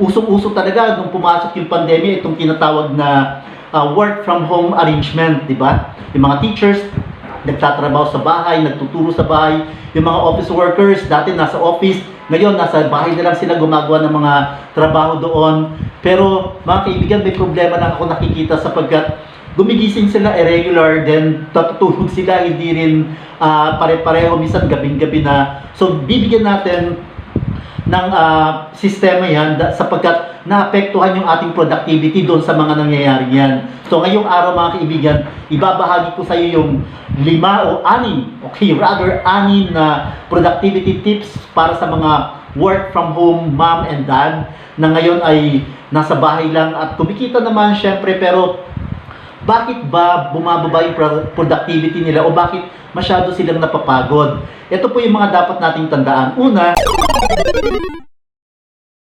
Usong-uso talaga nung pumasok yung pandemya, itong tinatawag na work from home arrangement, di ba? Yung mga teachers, nagtatrabaho sa bahay, nagtuturo sa bahay. Yung mga office workers, dati nasa office, ngayon nasa bahay na lang sila gumagawa ng mga trabaho doon. Pero mga kaibigan, may problema na ako nakikita sapagkat gumigising sila irregular, then tatutulog sila, hindi rin pare-pareho, minsan gabing-gabi na. So bibigyan natin ng sistema yan sapagkat naapektuhan yung ating productivity doon sa mga nangyayari yan. So ngayong araw mga kaibigan, ibabahagi ko sa iyo yung 5 o 6, okay, rather 6 na productivity tips para sa mga work from home mom and dad na ngayon ay nasa bahay lang at kumikita naman syempre, pero bakit ba bumababa yung productivity nila o bakit masyado silang napapagod? Ito po yung mga dapat nating tandaan. Una,